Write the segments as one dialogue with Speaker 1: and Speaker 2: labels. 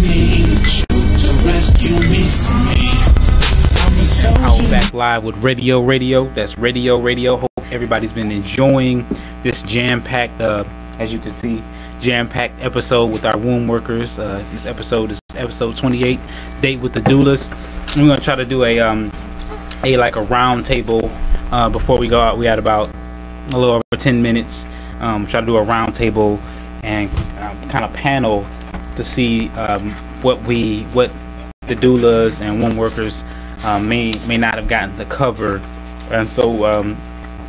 Speaker 1: I'm back live with Readyo Radio. That's Readyo Radio. Hope everybody's been enjoying this jam-packed, as you can see, jam-packed episode with our womb workers. This episode is episode 28, Date with the Doulas. We're gonna try to do a round table before we go out. We had about a little over 10 minutes. Try to do a round table and kind of panel to see what the doulas and womb workers may not have gotten to cover. And so we're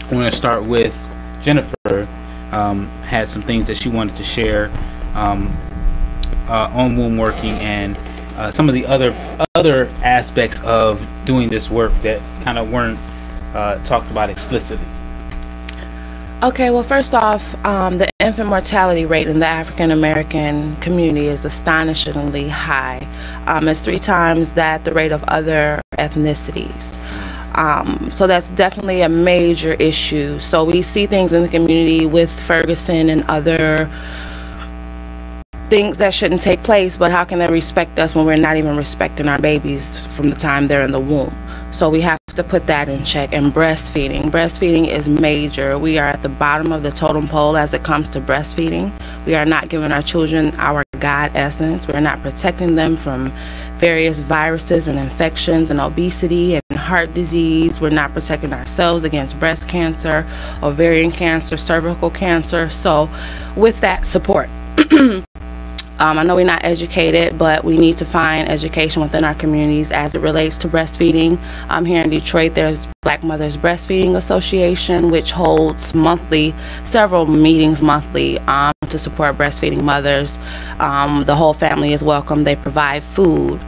Speaker 1: going to start with Jennifer. Had some things that she wanted to share on womb working and some of the other aspects of doing this work that kind of weren't talked about explicitly.
Speaker 2: Okay, well, first off, the infant mortality rate in the African American community is astonishingly high. It's 3 times the rate of other ethnicities. So that's definitely a major issue. So we see things in the community with Ferguson and other things that shouldn't take place, but how can they respect us when we're not even respecting our babies from the time they're in the womb? So we have to put that in check. And breastfeeding is major. We are at the bottom of the totem pole as it comes to breastfeeding. We are not giving our children our God essence. We're not protecting them from various viruses and infections and obesity and heart disease. We're not protecting ourselves against breast cancer, ovarian cancer, cervical cancer. So with that support, I know we're not educated, but we need to find education within our communities as it relates to breastfeeding. Here in Detroit, there's Black Mothers Breastfeeding Association, which holds several meetings monthly to support breastfeeding mothers. The whole family is welcome. They provide food.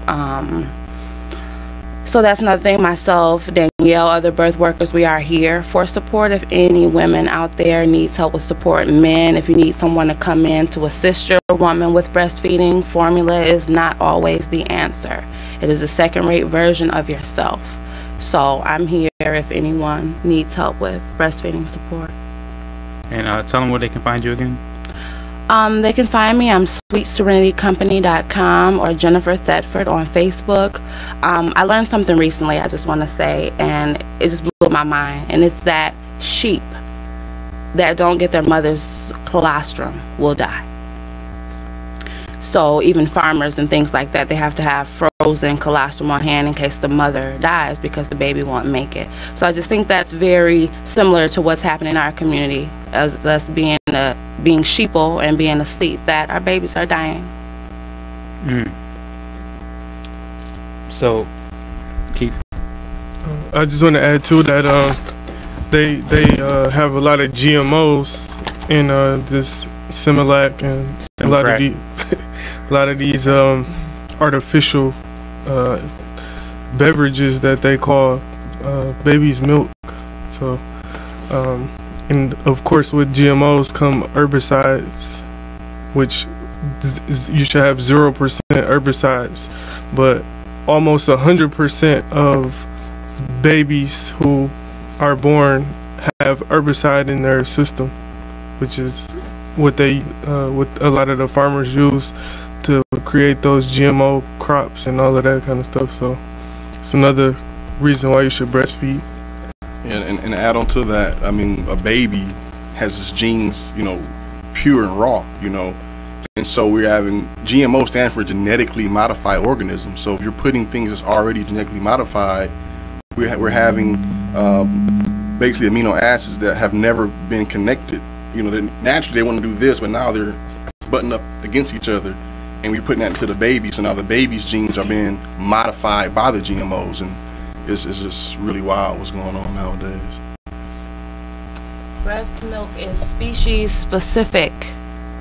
Speaker 2: So that's another thing. Myself, Danyelle, other birth workers, we are here for support. If any women out there needs help with support, men, if you need someone to come in to assist your woman with breastfeeding, formula is not always the answer. It is a second-rate version of yourself. So I'm here if anyone needs help with breastfeeding support.
Speaker 1: And tell them where they can find you again.
Speaker 2: They can find me. I'm sweetserenitycompany.com or Jennifer Thedford on Facebook. I learned something recently, I just want to say, and it just blew my mind. And it's that sheep that don't get their mother's colostrum will die. So even farmers and things like that, they have to have frozen colostrum on hand in case the mother dies because the baby won't make it. So I just think that's very similar to what's happening in our community, as us being sheeple and being asleep, that our babies are dying.
Speaker 1: So, Keith?
Speaker 3: I just want to add to that, they have a lot of GMOs in this Similac and a lot of these artificial beverages that they call baby's milk. So and of course with GMOs come herbicides, which you should have 0% herbicides, but almost 100% of babies who are born have herbicide in their system, which is what what a lot of the farmers use to create those GMO crops and all of that kind of stuff. So it's another reason why you should breastfeed.
Speaker 4: And add on to that, I mean, a baby has its genes, pure and raw, and so we're having GMO stands for genetically modified organisms. So if you're putting things that's already genetically modified, we're having basically amino acids that have never been connected. Naturally they want to do this, but now they're butting up against each other, and we're putting that into the baby. So now the baby's genes are being modified by the GMOs, and it's just really wild what's going on nowadays.
Speaker 2: Breast milk is species specific.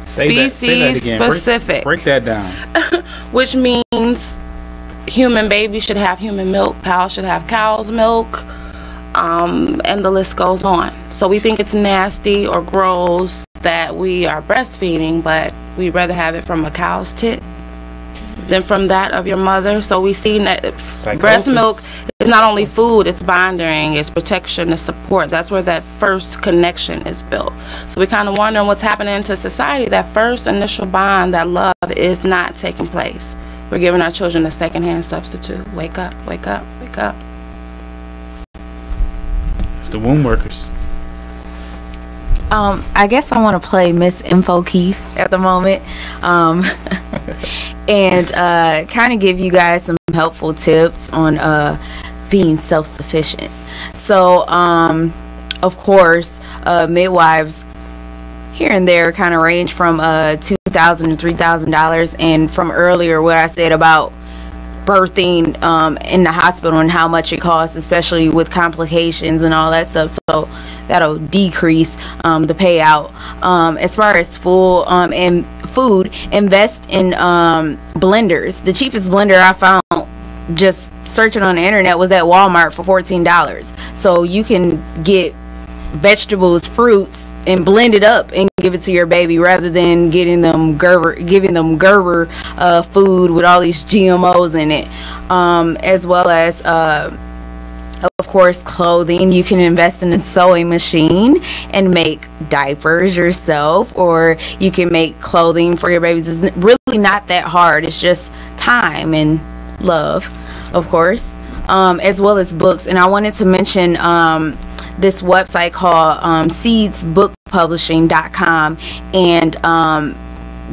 Speaker 1: Say that again.
Speaker 2: Specific.
Speaker 1: Break that down.
Speaker 2: Which means human babies should have human milk, cows should have cow's milk, and the list goes on. So we think it's nasty or gross that we are breastfeeding, but we'd rather have it from a cow's tit than from that of your mother. So we see that breast milk is not only food, it's bonding, it's protection, it's support. That's where that first connection is built. So we kind of wondering what's happening to society. That first initial bond, that love, is not taking place. We're giving our children a secondhand substitute. Wake up, wake up, wake up.
Speaker 1: It's the womb workers.
Speaker 5: I guess I want to play Miss Info Keith at the moment, and kind of give you guys some helpful tips on being self-sufficient. So, of course, midwives here and there kind of range from $2,000 to $3,000, and from earlier what I said about birthing in the hospital and how much it costs, especially with complications and all that stuff, so that'll decrease the payout. As far as and food, invest in blenders. The cheapest blender I found just searching on the internet was at Walmart for $14, so you can get vegetables, fruits, and blend it up and give it to your baby, rather than giving them Gerber food with all these GMOs in it. As well as of course, clothing. You can invest in a sewing machine and make diapers yourself, or you can make clothing for your babies. It's really not that hard. It's just time and love, of course, as well as books. And I wanted to mention this website called seedsbookpublishing.com, and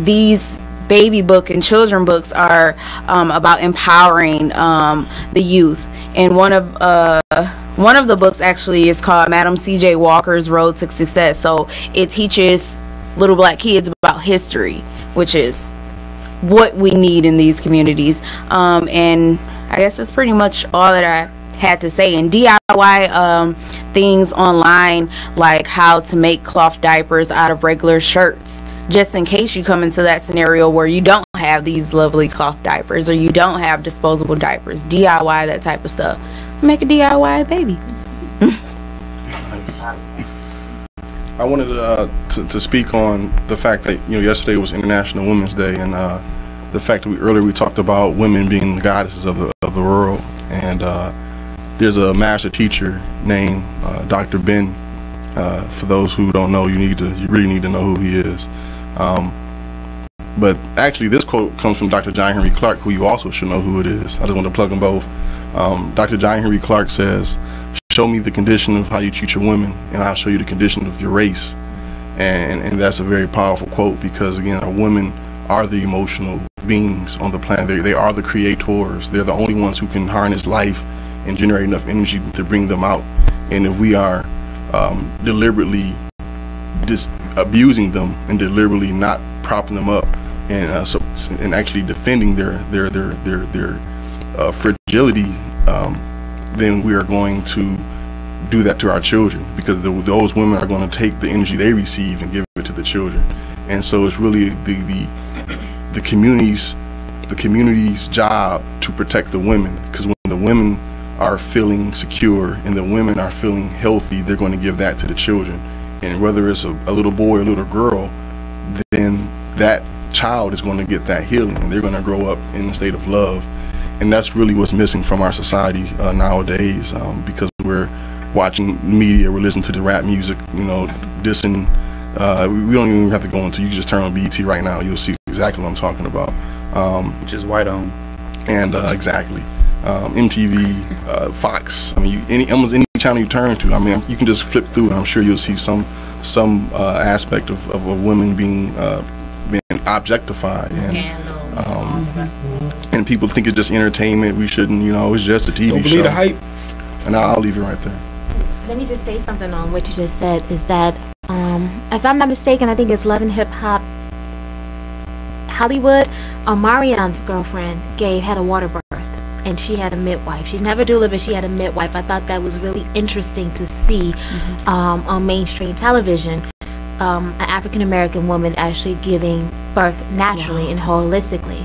Speaker 5: these baby book and children books are about empowering the youth. And one of the books actually is called Madam C.J. Walker's Road to Success. So it teaches little black kids about history, which is what we need in these communities. And I guess that's pretty much all that I had to say. And DIY things online, like how to make cloth diapers out of regular shirts, just in case you come into that scenario where you don't have these lovely cloth diapers, or you don't have disposable diapers. DIY that type of stuff. Make a DIY baby.
Speaker 4: I wanted to speak on the fact that, you know, yesterday was International Women's Day, and the fact that earlier we talked about women being the goddesses of the world. And there's a master teacher named Dr. Ben. For those who don't know, you really need to know who he is. But actually, this quote comes from Dr. John Henry Clark, who you also should know who it is. I just want to plug them both. Dr. John Henry Clark says, "Show me the condition of how you treat your women, and I'll show you the condition of your race." And that's a very powerful quote, because again, our women are the emotional beings on the planet. They are the creators. They're the only ones who can harness life and generate enough energy to bring them out. And if we are deliberately abusing them and deliberately not propping them up, and actually defending their fragility, then we are going to do that to our children, because those women are going to take the energy they receive and give it to the children. And so it's really the community's job to protect the women, because when the women are feeling secure and the women are feeling healthy, they're going to give that to the children. And whether it's a little boy or a little girl, then that child is going to get that healing, and they're going to grow up in a state of love. And that's really what's missing from our society nowadays, because we're watching media, we're listening to the rap music, you know, dissing. We don't even have to go into, you can just turn on BET right now, you'll see exactly what I'm talking about.
Speaker 1: Which is white owned. And exactly. MTV, Fox, I mean, almost any channel you turn to, I mean, you can just flip through and I'm sure you'll see some aspect of women being objectified, and people think it's just entertainment. We shouldn't, you know, it's just a TV show. Don't believe the hype. And I'll leave it right there.
Speaker 6: Let me just say something on what you just said, is that if I'm not mistaken, I think it's Love and Hip Hop Hollywood, Marianne's girlfriend had a water birth, and she had a midwife. She didn't have a doula, but she had a midwife. I thought that was really interesting to see on mainstream television, an African-American woman actually giving birth naturally and holistically.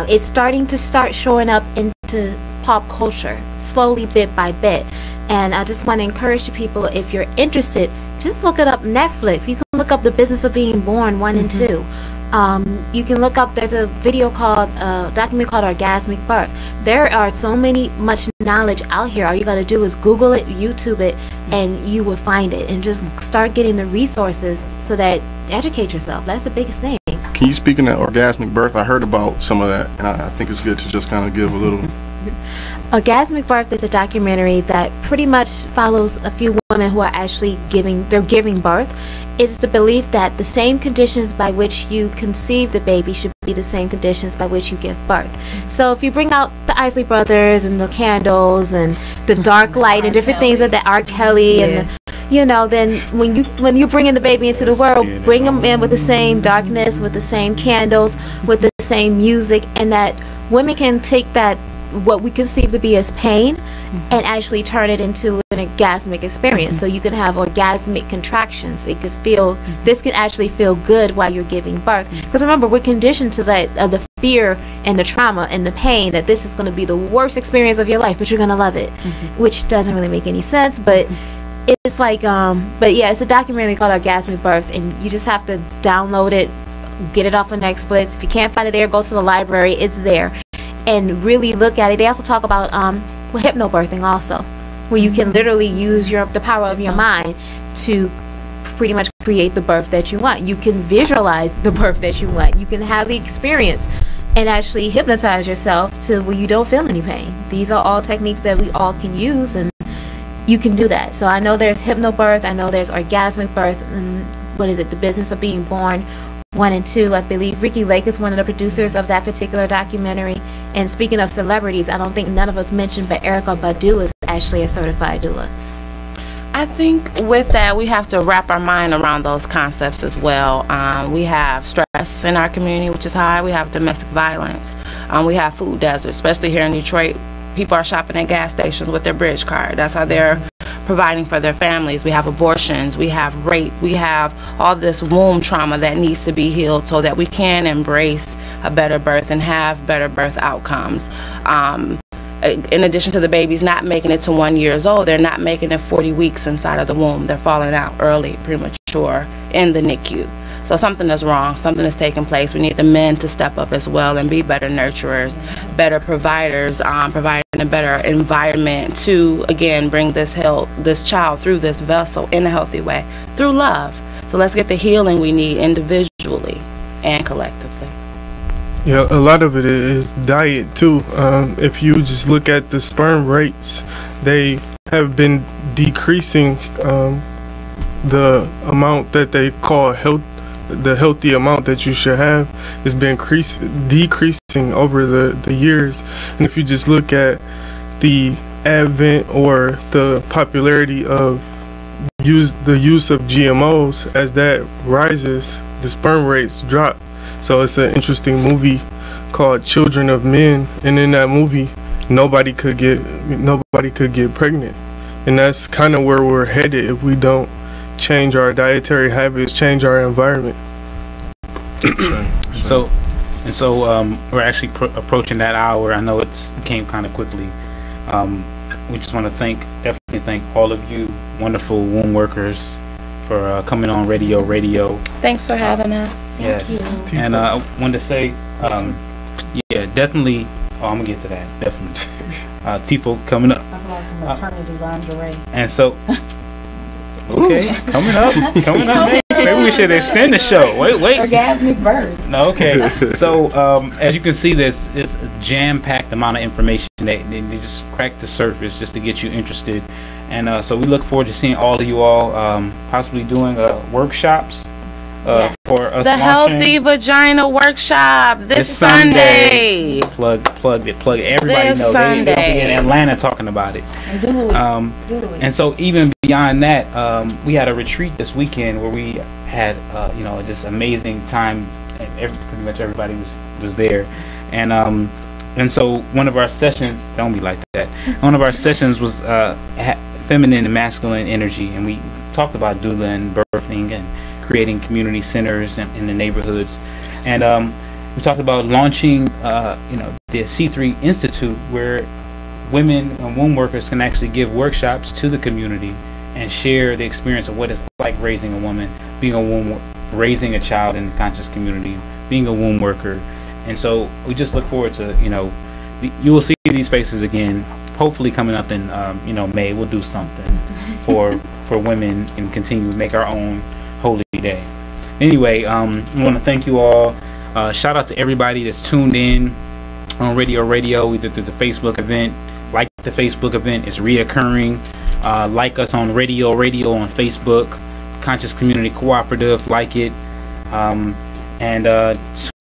Speaker 6: It's starting to showing up into pop culture, slowly, bit by bit. And I just want to encourage the people, if you're interested, just look it up. Netflix. You can look up The Business of Being Born 1 and 2. You can look up, there's a video called, document called Orgasmic Birth. There are so much knowledge out here. All you got to do is Google it, YouTube it, and you will find it. And just start getting the resources so that educate yourself. That's the biggest thing.
Speaker 4: Can you speak in that orgasmic birth? I heard about some of that, and I think it's good to just kind of give a little.
Speaker 6: Orgasmic Birth is a documentary that pretty much follows a few women who are actually giving birth. It's the belief that the same conditions by which you conceive the baby should be the same conditions by which you give birth. So if you bring out the Isley Brothers and the candles and the dark light and different things of the R. Kelly and then when you bring in the baby into the world, bring them in with the same darkness, with the same candles, with the same music, and that women can take that what we conceive to be as pain and actually turn it into an orgasmic experience. So you can have orgasmic contractions. It could feel, this can actually feel good while you're giving birth. Because remember, we're conditioned to that, the fear and the trauma and the pain, that this is going to be the worst experience of your life, but you're going to love it, which doesn't really make any sense. But it's like, but yeah, it's a documentary called Orgasmic Birth, and you just have to download it, get it off of Netflix. If you can't find it there, go to the library. It's there. And really look at it. They also talk about hypnobirthing also, where you can literally use the power of your mind to pretty much create the birth that you want. You can visualize the birth that you want. You can have the experience and actually hypnotize yourself to where you don't feel any pain. These are all techniques that we all can use, and you can do that. So I know there's hypnobirth. I know there's orgasmic birth, and what is it? The Business of Being Born 1 and 2. I believe Ricky Lake is one of the producers of that particular documentary. And speaking of celebrities, I don't think none of us mentioned, but Erykah Badu is actually a certified doula.
Speaker 2: I think with that, we have to wrap our mind around those concepts as well. We have stress in our community, which is high. We have domestic violence. We have food deserts, especially here in Detroit. People are shopping at gas stations with their bridge card. That's how they're providing for their families. We have abortions, we have rape, we have all this womb trauma that needs to be healed so that we can embrace a better birth and have better birth outcomes. In addition to the babies not making it to 1 year old, they're not making it 40 weeks inside of the womb. They're falling out early, premature in the NICU. So something is wrong, something is taking place. We need the men to step up as well and be better nurturers, better providers, providing a better environment to, again, bring this child through this vessel in a healthy way, through love. So let's get the healing we need individually and collectively.
Speaker 3: Yeah, a lot of it is diet too. If you just look at the sperm rates, they have been decreasing. The amount that they call the healthy amount that you should have has been decreasing over the years. And if you just look at the advent or the popularity of the use of GMOs, as that rises, the sperm rates drop. So it's an interesting movie called Children of Men, and in that movie nobody could get pregnant. And that's kind of where we're headed if we don't change our dietary habits, change our environment.
Speaker 1: So we're actually approaching that hour. I know it came kind of quickly. We just want to definitely thank all of you wonderful womb workers for coming on Readyo Radio.
Speaker 2: Thanks for having us.
Speaker 1: Yes. And I wanted to say, yeah, definitely. Oh, I'm gonna get to that. Definitely. Tifo coming up.
Speaker 5: Talk about some maternity lingerie.
Speaker 1: And so. Okay, coming up, maybe we should extend the show. Wait.
Speaker 5: Orgasmic birth.
Speaker 1: No, okay. So, as you can see, this is a jam-packed amount of information that they just cracked the surface just to get you interested. And so we look forward to seeing all of you all possibly doing workshops for us.
Speaker 2: The Healthy Vagina Workshop this Sunday.
Speaker 1: Plug it. Everybody
Speaker 2: This
Speaker 1: knows
Speaker 2: Sunday.
Speaker 1: they'll be in Atlanta talking about it. And so even beyond that, we had a retreat this weekend where we had this amazing time. Pretty much everybody was there, and so one of our sessions, don't be like that. One of our sessions was feminine and masculine energy, and we talked about doula and birthing and creating community centers in the neighborhoods, and we talked about launching the C3 Institute, where women and womb workers can actually give workshops to the community and share the experience of what it's like raising a woman, raising a child in the conscious community, being a womb worker. And so we just look forward to, you will see these faces again, hopefully coming up in May. We'll do something for women and continue to make our own holy day. Anyway, I want to thank you all. Shout out to everybody that's tuned in on Readyo Radio, either through the Facebook event. Like the Facebook event, it's reoccurring. Like us on Readyo Radio on Facebook, Conscious Community Cooperative, like it. And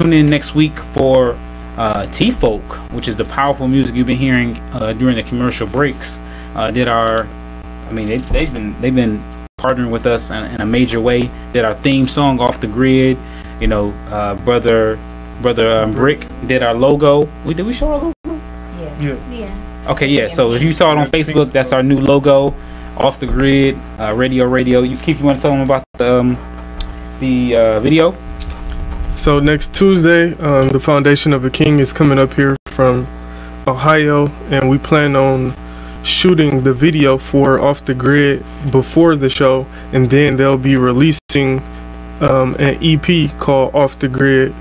Speaker 1: tune in next week for T-Folk, which is the powerful music you've been hearing during the commercial breaks. They've been partnering with us in a major way. Did our theme song, Off the Grid. You know, brother Brick did our logo. Did we show our logo?
Speaker 6: Yeah.
Speaker 1: Okay, yeah. So if you saw it on Facebook, that's our new logo, Off the Grid, Readyo Radio. You want to tell them about the video?
Speaker 3: So next Tuesday, the Foundation of a King is coming up here from Ohio, and we plan on shooting the video for Off the Grid before the show, and then they'll be releasing an EP called Off the Grid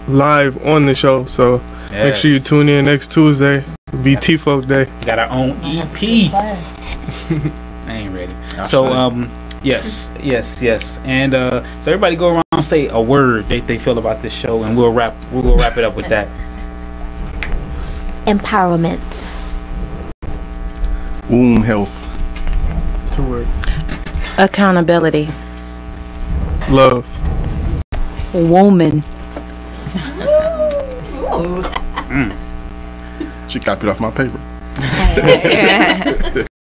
Speaker 3: live on the show. So make sure you tune in next Tuesday. It'll be T-Folk Day.
Speaker 1: We got our own EP. I ain't ready. So yes. And so everybody go around and say a word they feel about this show, and we'll wrap it up with that.
Speaker 6: Empowerment.
Speaker 4: Womb health.
Speaker 3: 2 words.
Speaker 2: Accountability.
Speaker 3: Love.
Speaker 5: Woman.
Speaker 4: She copied off my paper.